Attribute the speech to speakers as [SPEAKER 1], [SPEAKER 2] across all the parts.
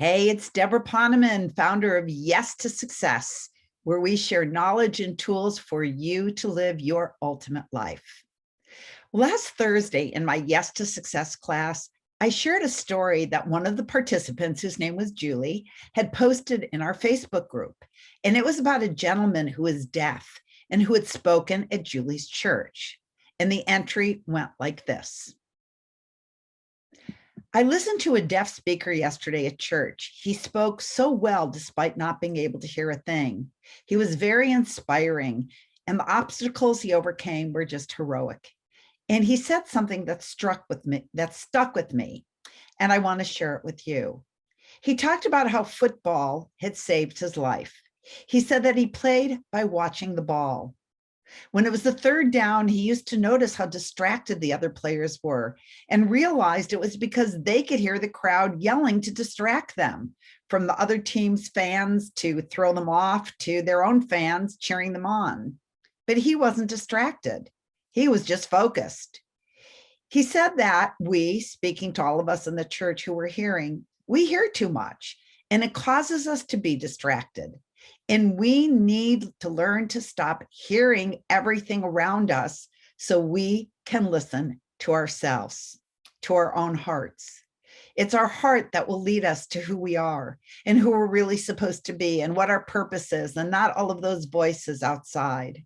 [SPEAKER 1] Hey, it's Deborah Poneman, founder of Yes to Success, where we share knowledge and tools for you to live your ultimate life. Last Thursday in my Yes to Success class, I shared a story that one of the participants, whose name was Julie, had posted in our Facebook group. And it was about a gentleman who was deaf and who had spoken at Julie's church. And the entry went like this. I listened to a deaf speaker yesterday at church. He spoke so well despite not being able to hear a thing. He was very inspiring, and the obstacles he overcame were just heroic. And he said something that stuck with me, and I want to share it with you. He talked about how football had saved his life. He said that he played by watching the ball. When it was the third down, he used to notice how distracted the other players were and realized it was because they could hear the crowd yelling to distract them, from the other team's fans to throw them off to their own fans cheering them on. But he wasn't distracted. He was just focused. He said that we, speaking to all of us in the church who were hearing, we hear too much and it causes us to be distracted. And we need to learn to stop hearing everything around us so we can listen to ourselves, to our own hearts. It's our heart that will lead us to who we are and who we're really supposed to be and what our purpose is, and not all of those voices outside.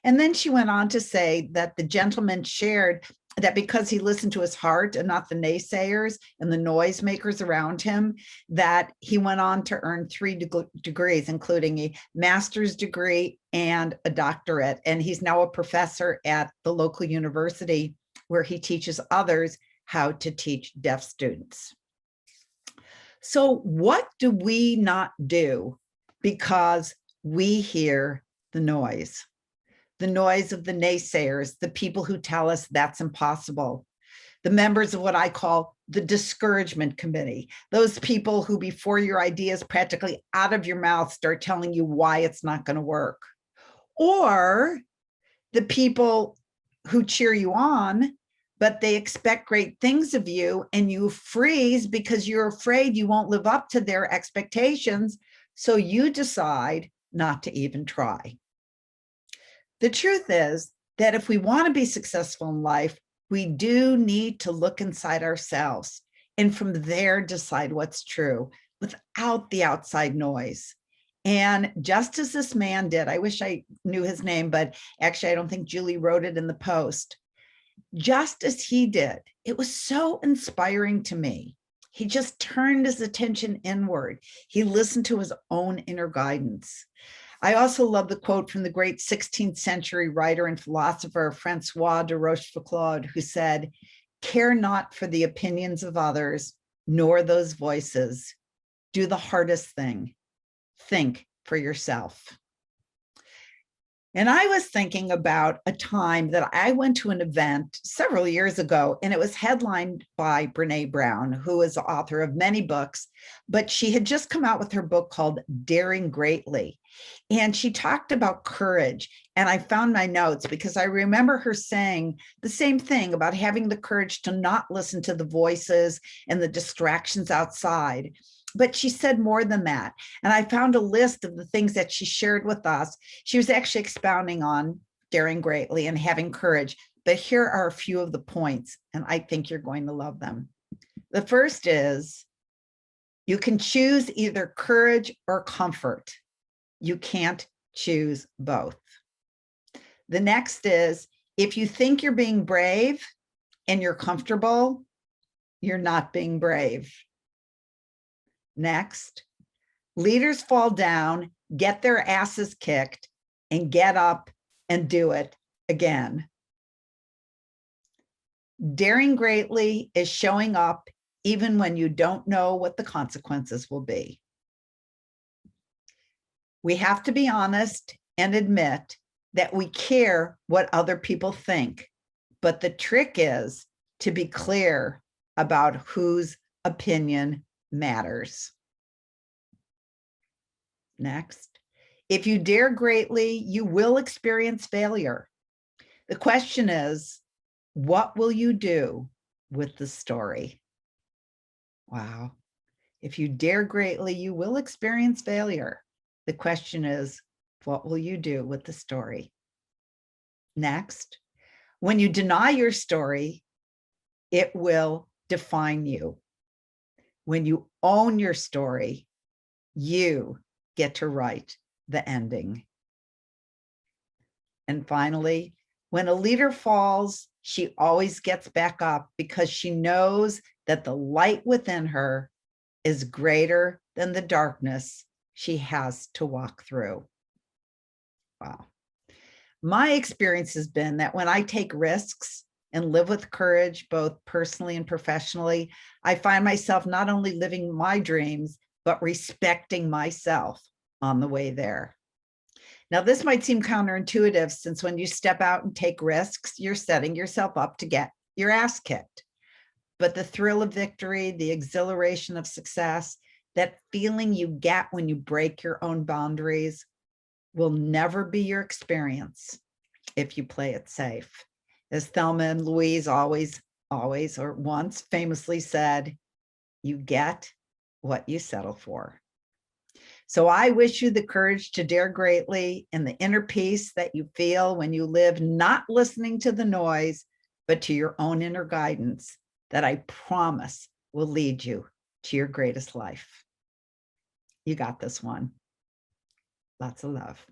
[SPEAKER 1] And then she went on to say that the gentleman shared that because he listened to his heart and not the naysayers and the noisemakers around him, that he went on to earn 3 degrees, including a master's degree and a doctorate. And he's now a professor at the local university where he teaches others how to teach deaf students. So what do we not do because we hear the noise? The noise of the naysayers, the people who tell us that's impossible, the members of what I call the discouragement committee, those people who, before your idea is practically out of your mouth, start telling you why it's not going to work, or the people who cheer you on, but they expect great things of you and you freeze because you're afraid you won't live up to their expectations, so you decide not to even try. The truth is that if we want to be successful in life, we do need to look inside ourselves and from there decide what's true without the outside noise. And just as this man did, I wish I knew his name, but actually I don't think Julie wrote it in the post. Just as he did, it was so inspiring to me. He just turned his attention inward. He listened to his own inner guidance. I also love the quote from the great 16th century writer and philosopher, Francois de Rochefoucauld, who said, "Care not for the opinions of others, nor those voices. Do the hardest thing. Think for yourself." And I was thinking about a time that I went to an event several years ago, and it was headlined by Brene Brown, who is the author of many books, but she had just come out with her book called Daring Greatly. And she talked about courage. And I found my notes because I remember her saying the same thing about having the courage to not listen to the voices and the distractions outside. But she said more than that. And I found a list of the things that she shared with us. She was actually expounding on daring greatly and having courage. But here are a few of the points, and I think you're going to love them. The first is you can choose either courage or comfort. You can't choose both. The next is if you think you're being brave and you're comfortable, you're not being brave. Next, leaders fall down, get their asses kicked, and get up and do it again. Daring greatly is showing up even when you don't know what the consequences will be. We have to be honest and admit that we care what other people think, but the trick is to be clear about whose opinion matters. Next, if you dare greatly, you will experience failure. The question is, what will you do with the story? Wow. If you dare greatly, you will experience failure. The question is, what will you do with the story? Next, when you deny your story, it will define you. When you own your story, you get to write the ending. And finally, when a leader falls, she always gets back up because she knows that the light within her is greater than the darkness she has to walk through. Wow. My experience has been that when I take risks and live with courage, both personally and professionally, I find myself not only living my dreams, but respecting myself on the way there. Now, this might seem counterintuitive since when you step out and take risks, you're setting yourself up to get your ass kicked. But the thrill of victory, the exhilaration of success, that feeling you get when you break your own boundaries will never be your experience if you play it safe. As Thelma and Louise always, or once famously said, you get what you settle for. So I wish you the courage to dare greatly and the inner peace that you feel when you live not listening to the noise, but to your own inner guidance that I promise will lead you to your greatest life. You got this one. Lots of love.